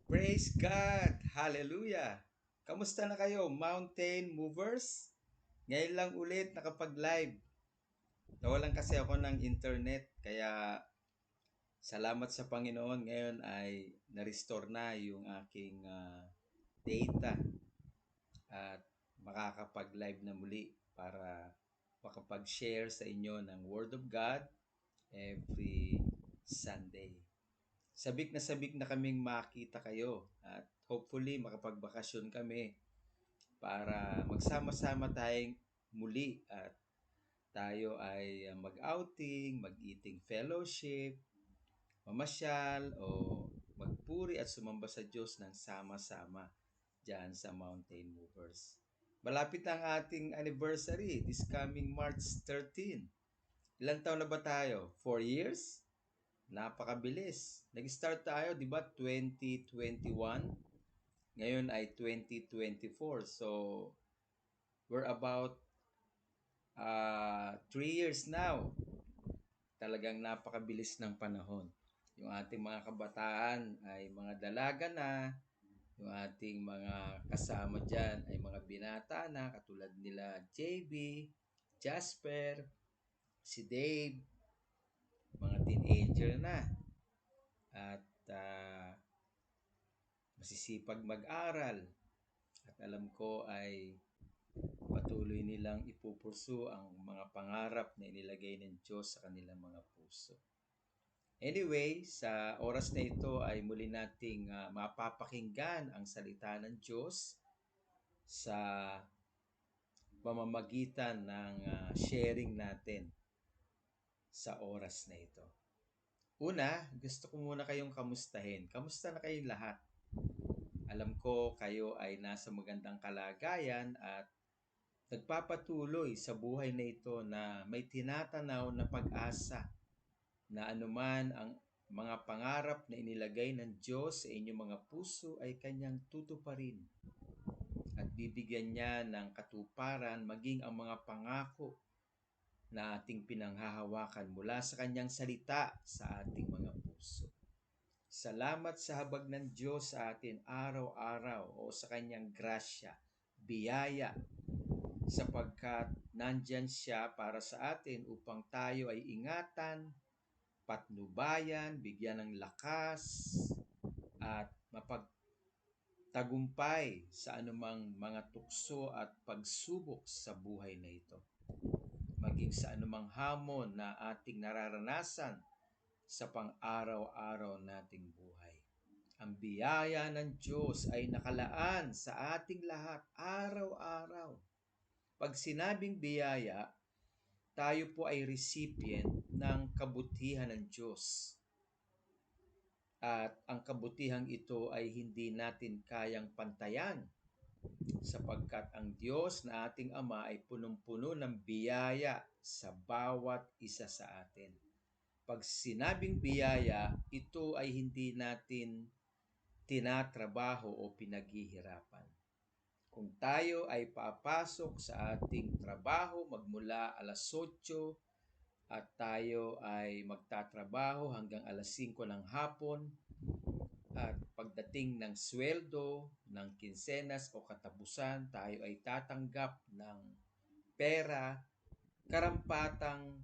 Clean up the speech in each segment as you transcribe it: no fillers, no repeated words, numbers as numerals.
Praise God! Hallelujah! Kamusta na kayo, mountain movers? Ngayon lang ulit nakapag-live. Nawalan kasi ako ng internet, kaya salamat sa Panginoon. Ngayon ay na-restore na yung aking data at makakapag-live na muli para makapag-share sa inyo ng Word of God every Sunday. Sabik na kaming makita kayo at hopefully makapagbakasyon kami para magsama-sama tayong muli at tayo ay mag-outing, mag-eating fellowship, mamasyal o magpuri at sumamba sa Diyos ng sama-sama dyan sa Mountain Movers. Malapit ang ating anniversary this coming March 13. Ilang taon na ba tayo? 4 years? Napakabilis. Nag-start tayo, di ba, 2021? Ngayon ay 2024. So, we're about 3 years now. Talagang napakabilis ng panahon. Yung ating mga kabataan ay mga dalaga na. Yung ating mga kasama dyan ay mga binata na katulad nila JB, Jasper, si Dave, mga teenager na. At masisipag mag-aral. At alam ko ay patuloy nilang ipupursu ang mga pangarap na inilagay ng Diyos sa kanilang mga puso. Anyway, sa oras na ito ay muli nating mapapakinggan ang salita ng Diyos sa pamamagitan ng sharing natin sa oras na ito. Una, gusto ko muna kayong kamustahin. Kamusta na kayong lahat? Alam ko kayo ay nasa magandang kalagayan at nagpapatuloy sa buhay na ito na may tinatanaw na pag-asa na anuman ang mga pangarap na inilagay ng Diyos sa inyong mga puso ay kanyang tutuparin at bibigyan niya ng katuparan maging ang mga pangako na ating pinanghahawakan mula sa kanyang salita sa ating mga puso. Salamat sa habag ng Diyos sa atin araw-araw o sa kanyang grasya, biyaya, sapagkat nandyan siya para sa atin upang tayo ay ingatan, patnubayan, bigyan ng lakas, at mapagtagumpay sa anumang mga tukso at pagsubok sa buhay na ito. Maging sa anumang hamon na ating nararanasan sa pang-araw-araw nating buhay. Ang biyaya ng Diyos ay nakalaan sa ating lahat araw-araw. Pag sinabing biyaya, tayo po ay recipient ng kabutihan ng Diyos. At ang kabutihang ito ay hindi natin kayang pantayan sapagkat ang Diyos na ating Ama ay punong-puno ng biyaya sa bawat isa sa atin. Pag sinabing biyaya, ito ay hindi natin tinatrabaho o pinaghihirapan. Kung tayo ay papasok sa ating trabaho magmula alas 8 at tayo ay magtatrabaho hanggang alas 5 ng hapon at pagdating ng sweldo, ng kinsenas o katapusan, tayo ay tatanggap ng pera, karampatang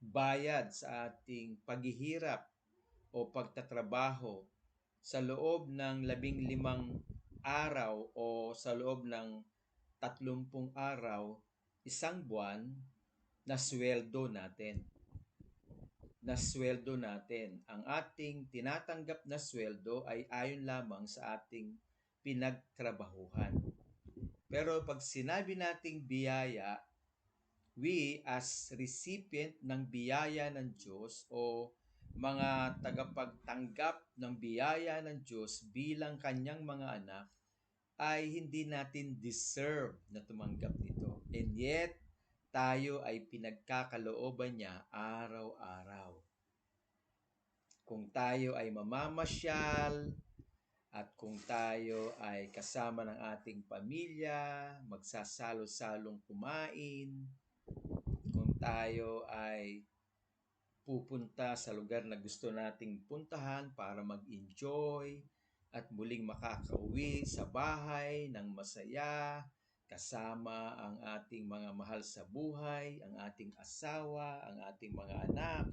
bayad sa ating paghihirap o pagtatrabaho sa loob ng 15 araw o sa loob ng 30 araw, isang buwan na sweldo natin. Ang ating tinatanggap na sweldo ay ayon lamang sa ating pinagtrabahuhan. Pero pag sinabi nating biyaya, we as recipient ng biyaya ng Diyos o mga tagapagtanggap ng biyaya ng Diyos bilang kanyang mga anak ay hindi natin deserve na tumanggap nito. And yet, tayo ay pinagkakalooban niya araw-araw. Kung tayo ay mamamasyal at kung tayo ay kasama ng ating pamilya, magsasalo-salong kumain, kung tayo ay pupunta sa lugar na gusto nating puntahan para mag-enjoy at muling makakauwi sa bahay ng masaya kasama ang ating mga mahal sa buhay, ang ating asawa, ang ating mga anak,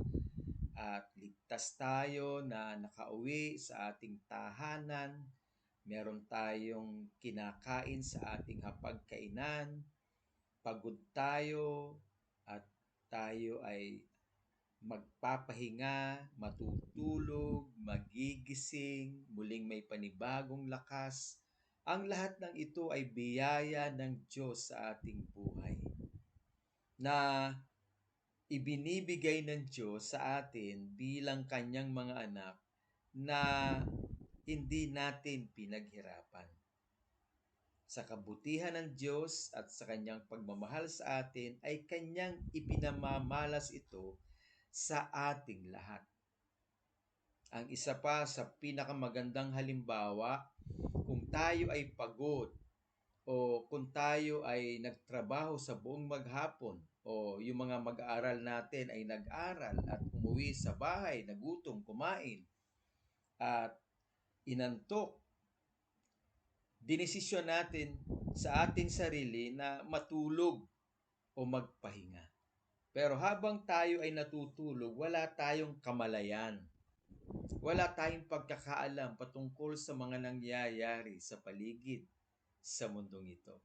at ligtas tayo na nakauwi sa ating tahanan. Meron tayong kinakain sa ating hapagkainan, pagod tayo at tayo ay magpapahinga, matutulog, magigising, muling may panibagong lakas. Ang lahat ng ito ay biyaya ng Diyos sa ating buhay na ibinibigay ng Diyos sa atin bilang kanyang mga anak na hindi natin pinaghirapan. Sa kabutihan ng Diyos at sa kanyang pagmamahal sa atin ay kanyang ipinamamalas ito sa ating lahat. Ang isa pa sa pinakamagandang halimbawa, kung tayo ay pagod o kung tayo ay nagtrabaho sa buong maghapon o yung mga mag-aaral natin ay nag-aral at umuwi sa bahay, nagutom, kumain at inantok, dinesisyon natin sa ating sarili na matulog o magpahinga. Pero habang tayo ay natutulog, wala tayong kamalayan. Wala tayong pagkakaalam patungkol sa mga nangyayari sa paligid sa mundong ito.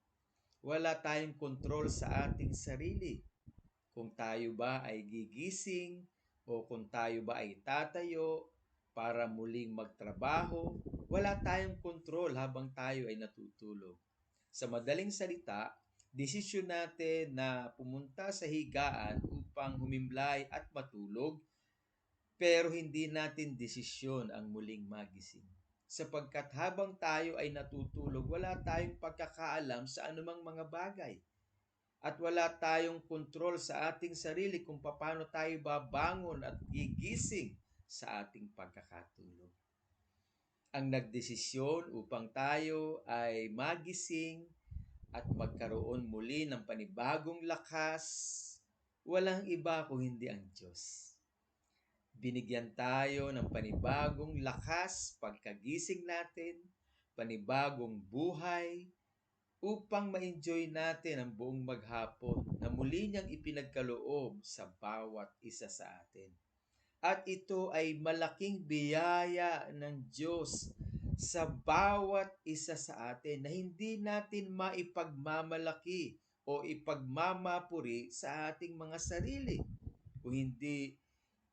Wala tayong kontrol sa ating sarili. Kung tayo ba ay gigising o kung tayo ba ay tatayo para muling magtrabaho, wala tayong kontrol habang tayo ay natutulog. Sa madaling salita, desisyon natin na pumunta sa higaan upang humimlay at matulog, pero hindi natin desisyon ang muling magising. Sapagkat habang tayo ay natutulog, wala tayong pagkakaalam sa anumang mga bagay. At wala tayong kontrol sa ating sarili kung paano tayo babangon at gigising sa ating pagkakatulog. Ang nagdesisyon upang tayo ay magising at magkaroon muli ng panibagong lakas, walang iba kung hindi ang Diyos. Binigyan tayo ng panibagong lakas pagkagising natin, panibagong buhay, upang ma-enjoy natin ang buong maghapon na muli niyang ipinagkaloob sa bawat isa sa atin. At ito ay malaking biyaya ng Diyos sa bawat isa sa atin na hindi natin maipagmamalaki o ipagmamapuri sa ating mga sarili. Kung hindi,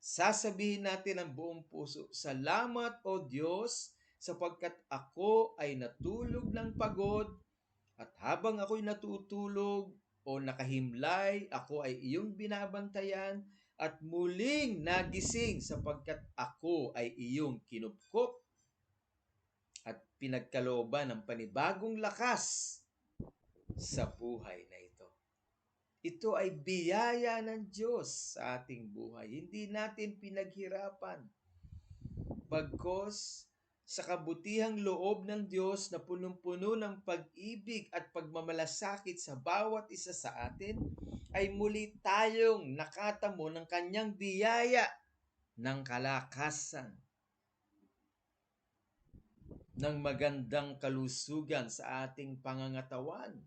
sasabihin natin ang buong puso, "Salamat o Diyos, sapagkat ako ay natulog ng pagod at habang ako'y natutulog o nakahimlay, ako ay iyong binabantayan at muling nagising sapagkat ako ay iyong kinupkop at pinagkalooban ng panibagong lakas sa buhay na ito." Ito ay biyaya ng Diyos sa ating buhay. Hindi natin pinaghirapan. Bagkus, sa kabutihang loob ng Diyos na punong-puno ng pag-ibig at pagmamalasakit sa bawat isa sa atin, ay muli tayong nakatamo ng kanyang biyaya ng kalakasan, ng magandang kalusugan sa ating pangangatawan.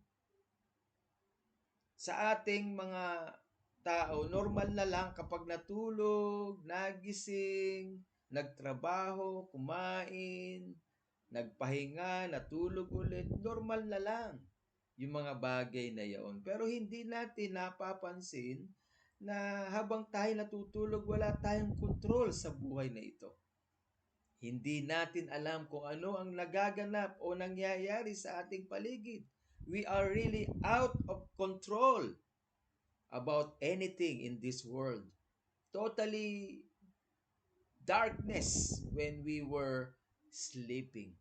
Sa ating mga tao, normal na lang kapag natulog, nagising, nagtrabaho, kumain, nagpahinga, natulog ulit, normal na lang yung mga bagay na yaon. Pero hindi natin napapansin na habang tayo natutulog, wala tayong kontrol sa buhay na ito. Hindi natin alam kung ano ang nagaganap o nangyayari sa ating paligid. We are really out of control about anything in this world. Totally darkness when we were sleeping.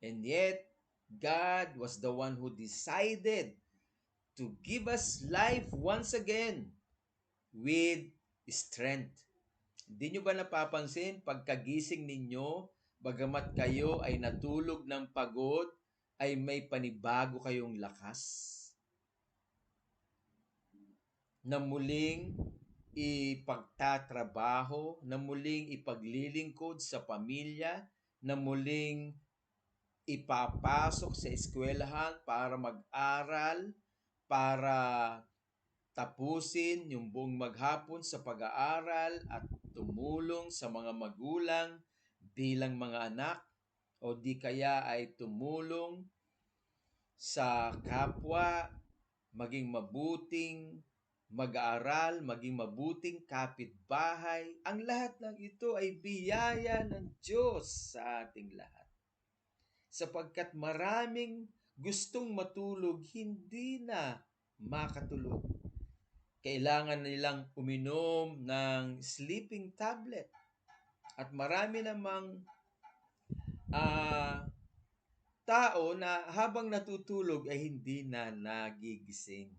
And yet, God was the one who decided to give us life once again with strength. Hindi nyo ba napapansin, pagkagising ninyo, bagamat kayo ay natulog ng pagod, ay may panibago kayong lakas na muling ipagtatrabaho, na muling ipaglilingkod sa pamilya, na muling ipapasok sa eskwelahan para mag-aral, para tapusin yung buong maghapon sa pag-aaral at tumulong sa mga magulang bilang mga anak o di kaya ay tumulong sa kapwa, maging mabuting mag-aaral, maging mabuting kapitbahay. Ang lahat ng ito ay biyaya ng Diyos sa ating lahat. Sapagkat maraming gustong matulog, hindi na makatulog. Kailangan nilang uminom ng sleeping tablet. At marami namang ah, tao na habang natutulog ay hindi na nagigising.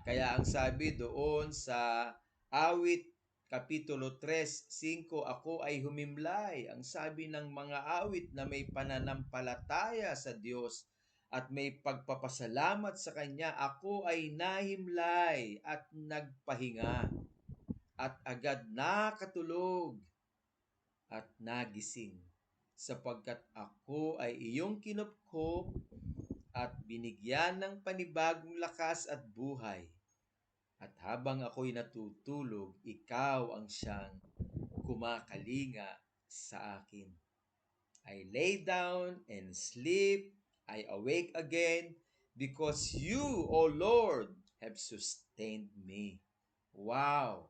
Kaya ang sabi doon sa Awit Kapitulo 3:5, ako ay humimlay. Ang sabi ng mga awit na may pananampalataya sa Diyos at may pagpapasalamat sa Kanya, ako ay nahimlay at nagpahinga at agad nakatulog at nagising sapagkat ako ay iyong kinupkop at binigyan ng panibagong lakas at buhay. At habang ako'y natutulog, ikaw ang siyang kumakalinga sa akin. I lay down and sleep, I awake again, because you, O Lord, have sustained me. Wow!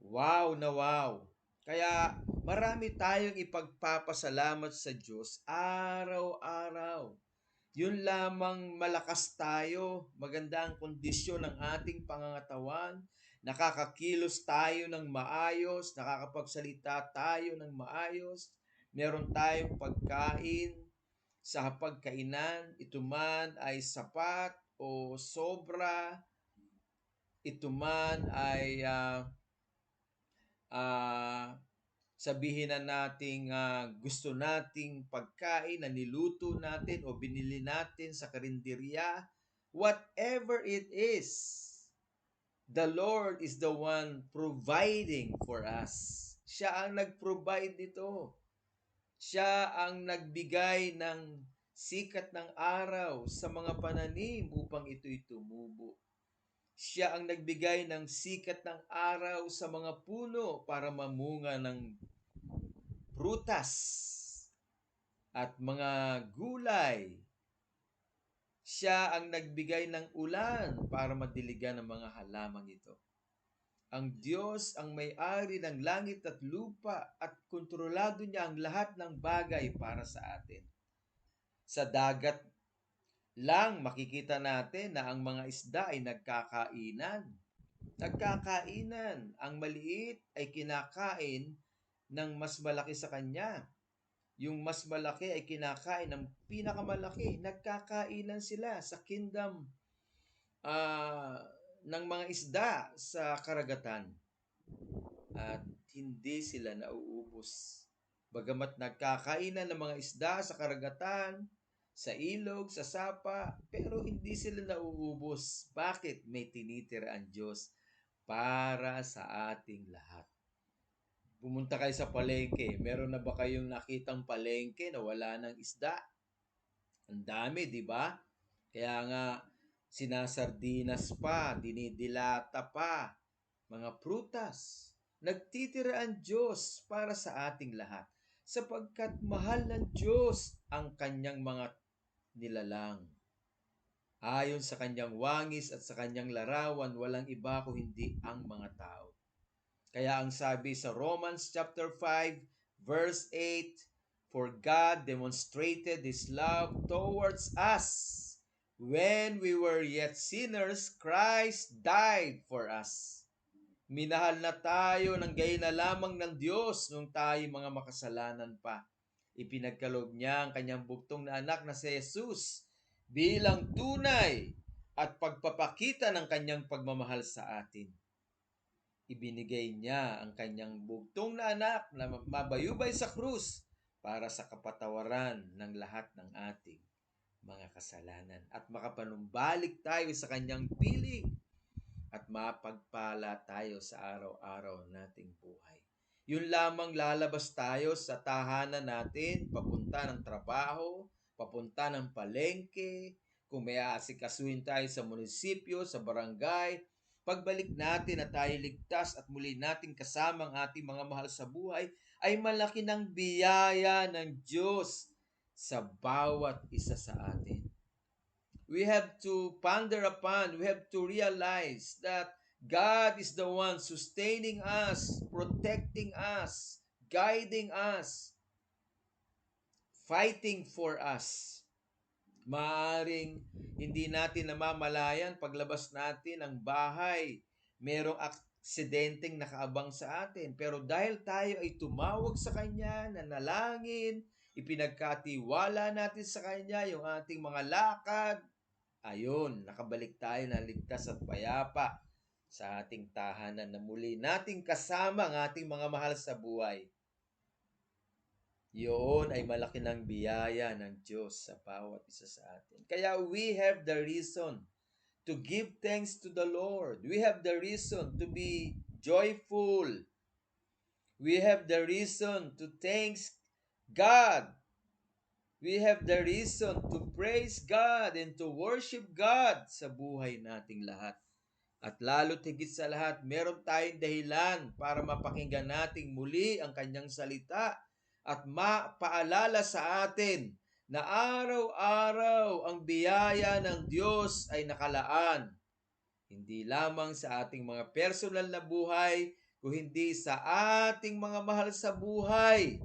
Wow na wow! Kaya marami tayong ipagpapasalamat sa Diyos araw-araw. Yun lamang malakas tayo, maganda ang kondisyon ng ating pangangatawan, nakakakilos tayo ng maayos, nakakapagsalita tayo ng maayos, meron tayong pagkain sa hapagkainan, ito man ay sapat o sobra, ito man ay sabihin na nating gusto nating pagkain na niluto natin o binili natin sa karinderya, whatever it is, the Lord is the one providing for us. Siya ang nag-provide nito. Siya ang nagbigay ng sikat ng araw sa mga pananim upang ito'y tumubo. Siya ang nagbigay ng sikat ng araw sa mga puno para mamunga ng prutas at mga gulay. Siya ang nagbigay ng ulan para madiligan ang mga halamang ito. Ang Diyos ang may-ari ng langit at lupa at kontrolado niya ang lahat ng bagay para sa atin. Sa dagat lang makikita natin na ang mga isda ay nagkakainan. Nagkakainan. Ang maliit ay kinakain ng mas malaki sa kanya. Yung mas malaki ay kinakain ng pinakamalaki. Nagkakainan sila sa kingdom ng mga isda sa karagatan. At hindi sila nauubos. Bagamat nagkakainan ng mga isda sa karagatan, sa ilog, sa sapa, pero hindi sila nauubos. Bakit? May tinitira ang Diyos para sa ating lahat. Pumunta kayo sa palengke. Meron na ba kayong nakitang palengke na wala ng isda? Ang dami, di ba? Kaya nga, sinasardinas pa, dinidilata pa, mga prutas. Nagtitira ang Diyos para sa ating lahat sapagkat mahal ng Diyos ang kanyang mga nilalang. Ayon sa kanyang wangis at sa kanyang larawan, walang iba kung hindi ang mga tao. Kaya ang sabi sa Romans chapter 5 verse 8, for God demonstrated His love towards us. When we were yet sinners, Christ died for us. Minahal na tayo ng gayon na lamang ng Diyos nung tayo mga makasalanan pa. Ipinagkaloob niya ang kanyang buktong na anak na si Jesus bilang tunay at pagpapakita ng kanyang pagmamahal sa atin. Ibinigay niya ang kanyang bugtong na anak na mabayubay sa krus para sa kapatawaran ng lahat ng ating mga kasalanan at makapanumbalik tayo sa kanyang piling at mapagpala tayo sa araw-araw nating buhay. Yun lamang lalabas tayo sa tahanan natin, papunta ng trabaho, papunta ng palengke, kung may aasikasuhin tayo sa munisipyo, sa barangay, pagbalik natin na tayo ligtas at muli nating kasama ang ating mga mahal sa buhay, ay malaki ng biyaya ng Diyos sa bawat isa sa atin. We have to ponder upon, we have to realize that God is the one sustaining us, protecting us, guiding us, fighting for us. Maaring hindi natin namamalayan paglabas natin ng bahay, merong aksidenteng nakaabang sa atin. Pero dahil tayo ay tumawag sa Kanya, nanalangin, ipinagkatiwala natin sa Kanya yung ating mga lakad, ayun, nakabalik tayo na ligtas at payapa sa ating tahanan na muli nating kasama ang ating mga mahal sa buhay. Yun ay malaki ng biyaya ng Diyos sa bawat isa sa atin. Kaya we have the reason to give thanks to the Lord. We have the reason to be joyful. We have the reason to thanks God. We have the reason to praise God and to worship God sa buhay nating lahat. At lalo tigit sa lahat, meron tayong dahilan para mapakinggan nating muli ang kanyang salita at mapaalala sa atin na araw-araw ang biyaya ng Diyos ay nakalaan. Hindi lamang sa ating mga personal na buhay, kundi sa ating mga mahal sa buhay,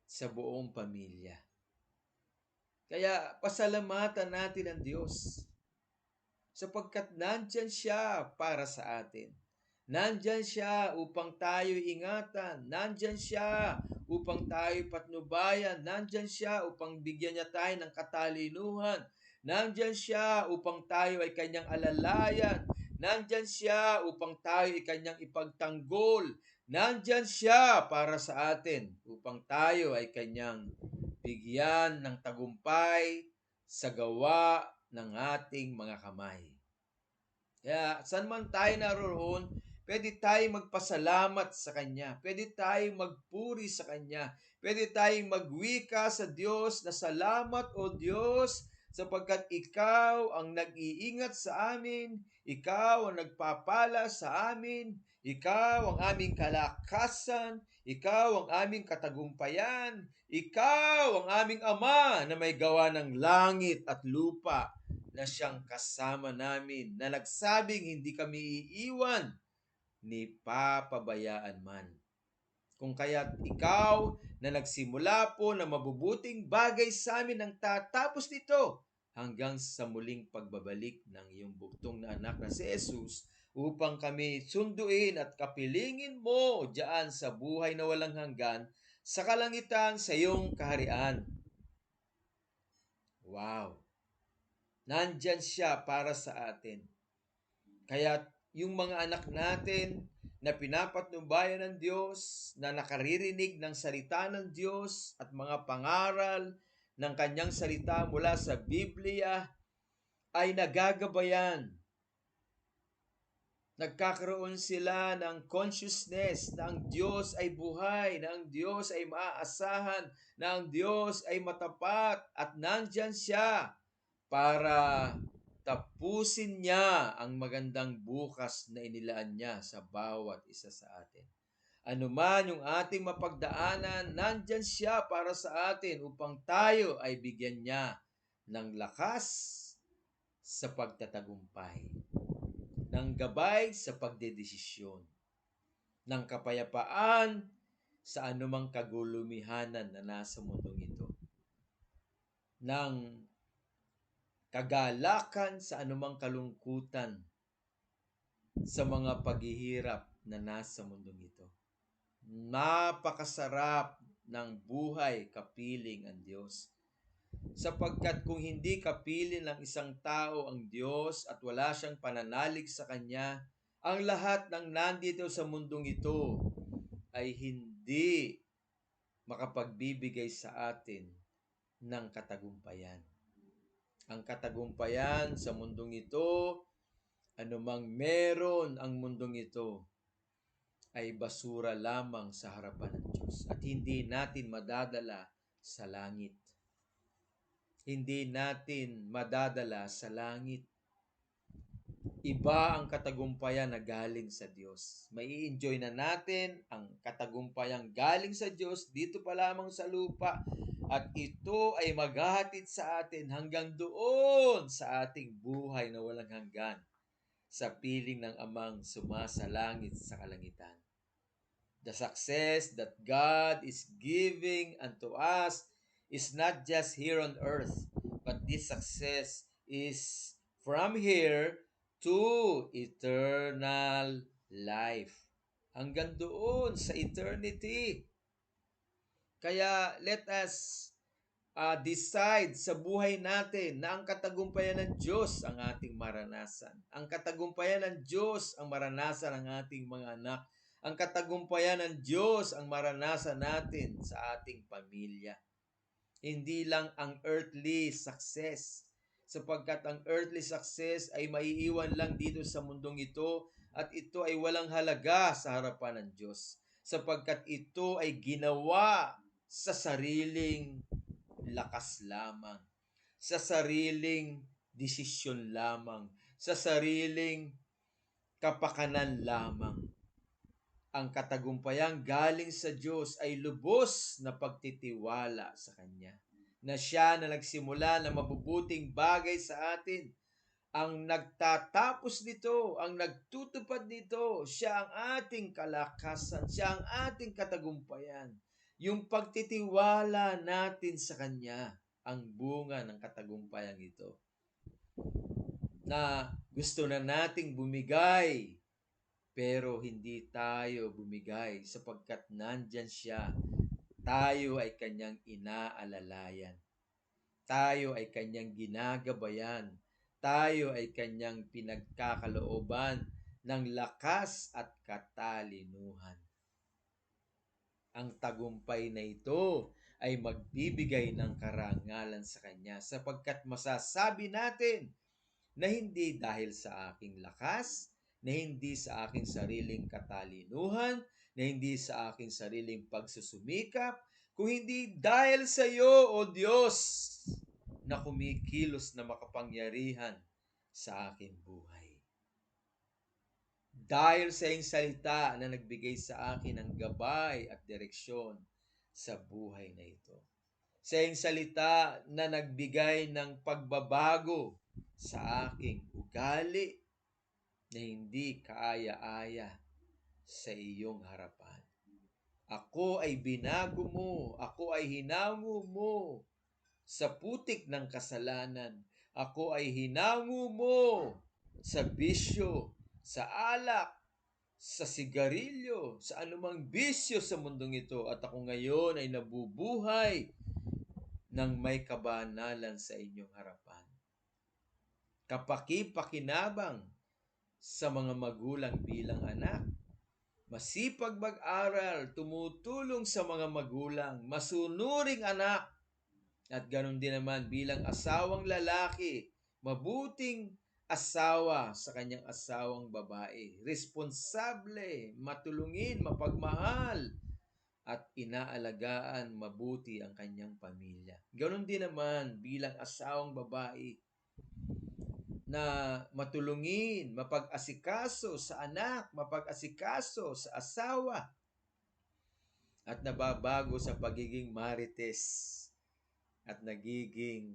sa buong pamilya. Kaya pasalamatan natin ang Diyos sapagkat nandyan siya para sa atin. Nandyan siya upang tayo ingatan. Nandyan siya upang tayo patnubayan. Nandyan siya upang bigyan niya tayo ng katalinuhan. Nandyan siya upang tayo ay kanyang alalayan. Nandyan siya upang tayo ay kanyang ipagtanggol. Nandyan siya para sa atin upang tayo ay kanyang bigyan ng tagumpay sa gawa ng ating mga kamay. Kaya saan man tayo naroon, pwede tayong magpasalamat sa Kanya. Pwede tayong magpuri sa Kanya. Pwede tayong magwika sa Diyos na salamat o Diyos sapagkat Ikaw ang nag-iingat sa amin, Ikaw ang nagpapala sa amin, Ikaw ang aming kalakasan, Ikaw ang aming katagumpayan, Ikaw ang aming Ama na may gawa ng langit at lupa na siyang kasama namin, na nagsabing hindi kami iiwan ni papabayaan man. Kung kaya't ikaw na nagsimula po na mabubuting bagay sa amin ang tatapos nito hanggang sa muling pagbabalik ng iyong buktong na anak na si Jesus upang kami sunduin at kapilingin mo diyan sa buhay na walang hanggan sa kalangitan sa iyong kaharian. Wow! Nandyan siya para sa atin. Kaya yung mga anak natin na pinapatnubayan ng Diyos, na nakaririnig ng salita ng Diyos at mga pangaral ng kanyang salita mula sa Biblia, ay nagagabayan. Nagkakaroon sila ng consciousness na ang Diyos ay buhay, na ang Diyos ay maaasahan, na ang Diyos ay matapat at nandyan siya para tapusin niya ang magandang bukas na inilaan niya sa bawat isa sa atin. Ano man yung ating mapagdaanan, nandyan siya para sa atin upang tayo ay bigyan niya ng lakas sa pagtatagumpay, ng gabay sa pagdedesisyon, ng kapayapaan sa anumang kagulumihanan na nasa mundong ito, ng kagalakan sa anumang kalungkutan sa mga paghihirap na nasa mundong ito. Napakasarap ng buhay kapiling ang Diyos. Sapagkat kung hindi kapiling ng isang tao ang Diyos at wala siyang pananalig sa Kanya, ang lahat ng nandito sa mundong ito ay hindi makapagbibigay sa atin ng katagumpayan. Ang katagumpayan sa mundong ito, anumang meron ang mundong ito, ay basura lamang sa harapan ng Diyos at hindi natin madadala sa langit. Hindi natin madadala sa langit. Iba ang katagumpayan na galing sa Diyos. May enjoy na natin ang katagumpayang galing sa Diyos dito pa lamang sa lupa at ito ay maghahatid sa atin hanggang doon sa ating buhay na walang hanggan sa piling ng Amang sumasalangit sa kalangitan. The success that God is giving unto us is not just here on earth, but this success is from here to eternal life. Hanggang doon sa eternity. Kaya let us decide sa buhay natin na ang katagumpayan ng Diyos ang ating maranasan. Ang katagumpayan ng Diyos ang maranasan ng ating mga anak. Ang katagumpayan ng Diyos ang maranasan natin sa ating pamilya. Hindi lang ang earthly success, sapagkat ang earthly success ay maiiwan lang dito sa mundong ito at ito ay walang halaga sa harapan ng Diyos, sapagkat ito ay ginawa sa sariling lakas lamang, sa sariling desisyon lamang, sa sariling kapakanan lamang. Ang katagumpayang galing sa Diyos ay lubos na pagtitiwala sa Kanya, na Siya na nagsimula ng mabubuting bagay sa atin, ang nagtatapos nito, ang nagtutupad nito, Siya ang ating kalakasan, Siya ang ating katagumpayan. Yung pagtitiwala natin sa Kanya, ang bunga ng katagumpayan ito. Na gusto na nating bumigay, pero hindi tayo bumigay sapagkat nandyan siya. Tayo ay kanyang inaalalayan. Tayo ay kanyang ginagabayan. Tayo ay kanyang pinagkakalooban ng lakas at katalinuhan. Ang tagumpay na ito ay magbibigay ng karangalan sa kanya sapagkat masasabi natin na hindi dahil sa aking lakas, na hindi sa aking sariling katalinuhan, na hindi sa aking sariling pagsusumikap, kung hindi dahil sa iyo, O Diyos, na kumikilos na makapangyarihan sa aking buhay. Dahil sa iyong salita na nagbigay sa akin ng gabay at direksyon sa buhay na ito. Sa iyong salita na nagbigay ng pagbabago sa aking ugali na hindi kaaya-aya sa iyong harapan. Ako ay binago mo, ako ay hinango mo sa putik ng kasalanan. Ako ay hinango mo sa bisyo, sa alak, sa sigarilyo, sa anumang bisyo sa mundong ito. At ako ngayon ay nabubuhay ng may kabanalan sa inyong harapan. Kapaki-pakinabang sa mga magulang bilang anak. Masipag mag-aral, tumutulong sa mga magulang, masunuring anak, at ganun din naman bilang asawang lalaki, mabuting asawa sa kanyang asawang babae, responsable, matulungin, mapagmahal, at inaalagaan mabuti ang kanyang pamilya. Ganun din naman bilang asawang babae, na matulungin, mapag-asikaso sa anak, mapag-asikaso sa asawa, at nababago sa pagiging marites at nagiging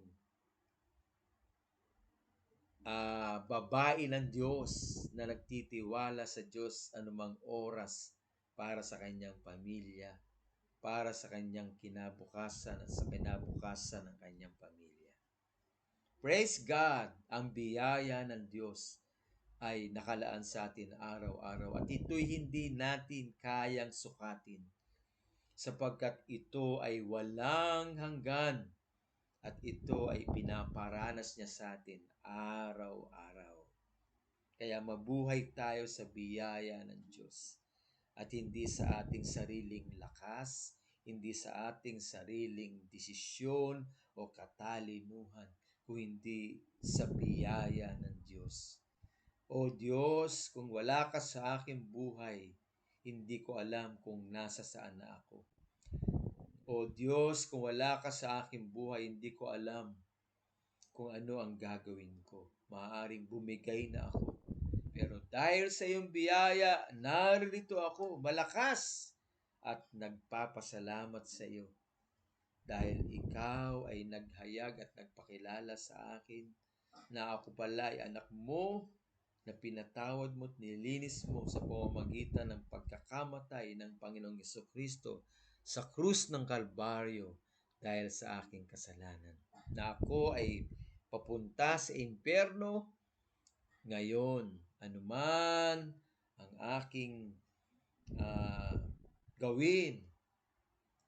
babae ng Diyos na nagtitiwala sa Diyos anumang oras para sa kanyang pamilya, para sa kanyang kinabukasan at sa kinabukasan ng kanyang pamilya. Praise God! Ang biyaya ng Diyos ay nakalaan sa atin araw-araw at ito'y hindi natin kayang sukatin sapagkat ito ay walang hanggan at ito ay pinaparanas niya sa atin araw-araw. Kaya mabuhay tayo sa biyaya ng Diyos at hindi sa ating sariling lakas, hindi sa ating sariling desisyon o katalinuhan, kung hindi sa biyaya ng Diyos. O Diyos, kung wala ka sa aking buhay, hindi ko alam kung nasa saan na ako. O Diyos, kung wala ka sa aking buhay, hindi ko alam kung ano ang gagawin ko. Maaaring bumigay na ako. Pero dahil sa iyong biyaya, narito ako, malakas, at nagpapasalamat sa iyo. Dahil ikaw ay naghayag at nagpakilala sa akin na ako pala ay anak mo, na pinatawad mo at nilinis mo sa pamamagitan ng pagkakamatay ng Panginoong Kristo sa krus ng Kalbaryo dahil sa aking kasalanan. Na ako ay papunta sa impyerno ngayon, anuman ang aking gawin,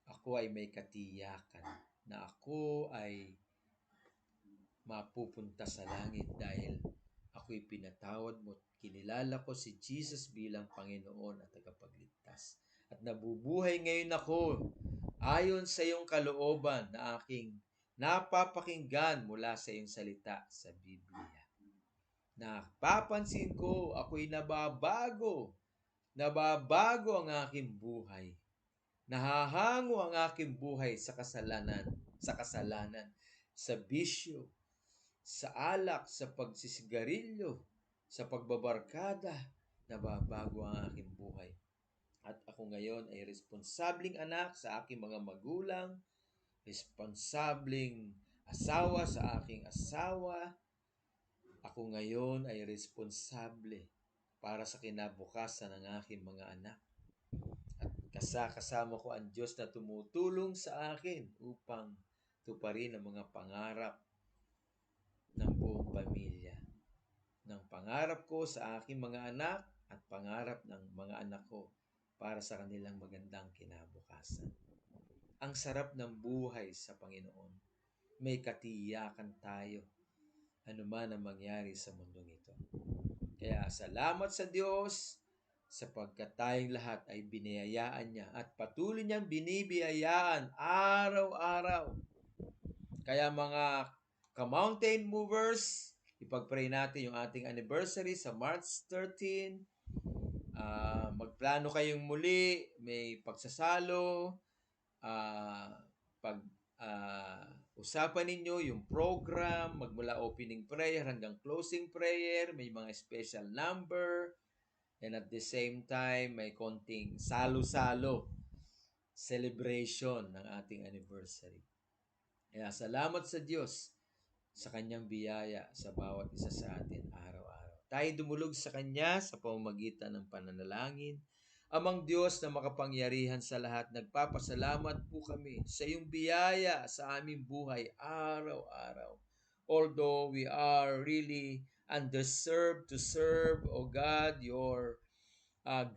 ako ay may katiyakan na ako ay mapupunta sa langit dahil ako'y pinatawad mo at kinilala ko si Jesus bilang Panginoon at tagapagligtas. At nabubuhay ngayon ako ayon sa iyong kalooban na aking napapakinggan mula sa iyong salita sa Biblia. Napapansin ko ako'y nababago ang aking buhay. Nahahango ang aking buhay sa kasalanan, sa bisyo, sa alak, sa pagsisigarilyo, sa pagbabarkada. Nababago ang aking buhay. At ako ngayon ay responsabling anak sa aking mga magulang, responsabling asawa sa aking asawa. Ako ngayon ay responsable para sa kinabukasan ng aking mga anak. At kasama ko ang Diyos na tumutulong sa akin upang tuparin ang mga pangarap ng buong pamilya. Ng pangarap ko sa aking mga anak at pangarap ng mga anak ko para sa kanilang magandang kinabukasan. Ang sarap ng buhay sa Panginoon. May katiyakan tayo anuman ang mangyari sa mundong ito. Kaya salamat sa Diyos sapagkat tayong lahat ay biniyayaan niya at patuloy niyang binibiyayaan araw-araw. Kaya mga ka-mountain movers, ipag-pray natin yung ating anniversary sa March 13. Magplano kayong muli, may pagsasalo, usapan ninyo yung program, magmula opening prayer hanggang closing prayer, may mga special number, and at the same time, may konting salo-salo celebration ng ating anniversary. Kaya salamat sa Diyos sa kanyang biyaya sa bawat isa sa atin araw-araw. Tayo dumulog sa kanya sa pamamagitan ng pananalangin. Amang Diyos na makapangyarihan sa lahat, nagpapasalamat po kami sa iyong biyaya sa aming buhay araw-araw. Although we are really undeserved to serve, O God, your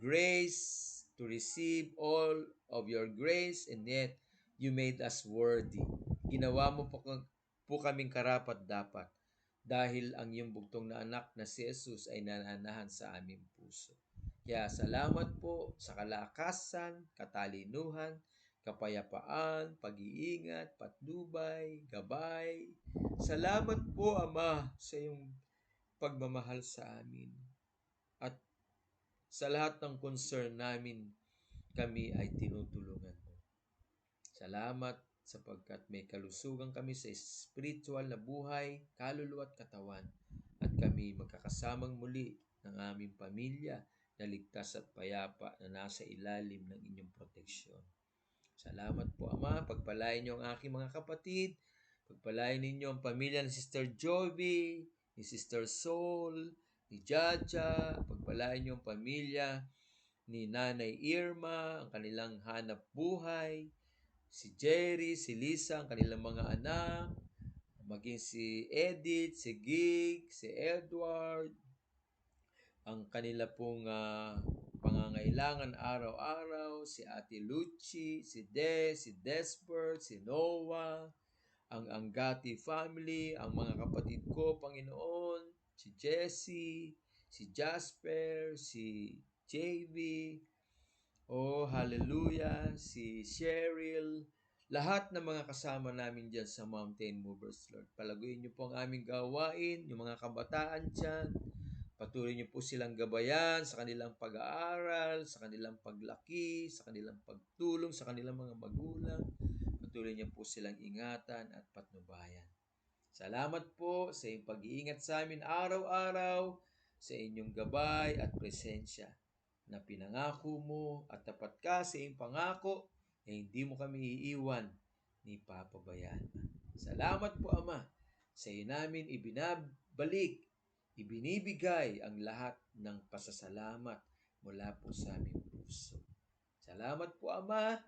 grace, to receive all of your grace, and yet you made us worthy. Ginawa mo po kaming karapat-dapat dahil ang iyong bugtong na anak na si Jesus ay nananahan sa aming puso. Kaya salamat po sa kalakasan, katalinuhan, kapayapaan, pag-iingat, patnubay, gabay. Salamat po, Ama, sa iyong pagmamahal sa amin. At sa lahat ng concern namin, kami ay tinutulungan mo. Salamat sapagkat may kalusugan kami sa spiritual na buhay, kaluluwa at katawan. At kami magkakasamang muli ng aming pamilya na ligtas at payapa na nasa ilalim ng inyong proteksyon. Salamat po, Ama. Pagpalain niyo ang aking mga kapatid. Pagpalain ninyo ang pamilya ni Sister Jovi, ni Sister Soul, ni Jaja. Pagpalain niyo ang pamilya ni Nanay Irma, ang kanilang hanap buhay. Si Jerry, si Lisa, ang kanilang mga anak. Maging si Edith, si Gig, si Edward, ang kanila pong pangangailangan araw-araw, si Ate Lucy, si Des, si Desbert, si Noah, ang Angati family, ang mga kapatid ko, Panginoon, si Jessie, si Jasper, si JV, oh hallelujah, si Cheryl, lahat ng mga kasama namin dyan sa Mountain Movers, Lord. Palaguin niyo po ang aming gawain, yung mga kabataan dyan, Patuloy niyo po silang gabayan sa kanilang pag-aaral, sa kanilang paglaki, sa kanilang pagtulong sa kanilang mga magulang. Patuloy niyo po silang ingatan at patnubayan. Salamat po sa iyong pag-iingat sa amin araw-araw, sa inyong gabay at presensya na pinangako mo at tapat ka sa iyong pangako na hindi mo kami iiwan ni papabayaan. Salamat po, Ama. Sa iyo namin ibinibigay ang lahat ng pasasalamat mula po sa aming puso. Salamat po, Ama,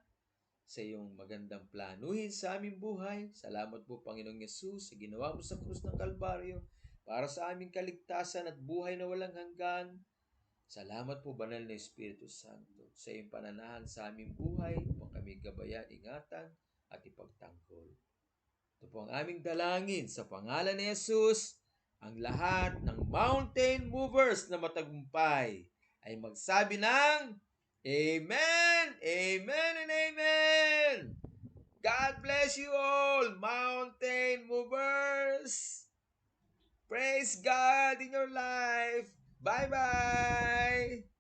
sa iyong magandang planuhin sa aming buhay. Salamat po, Panginoong Yesus, sa ginawa mo sa krus ng Kalbaryo para sa aming kaligtasan at buhay na walang hanggan. Salamat po, Banal na Espiritu Santo, sa iyong pananahan sa aming buhay upang kami gabayan, ingatan at ipagtanggol. Ito po ang aming dalangin sa pangalan ni Jesus. Ang lahat ng mountain movers na matagumpay ay magsabi ng Amen, Amen, and Amen. God bless you all, mountain movers. Praise God in your life. Bye-bye.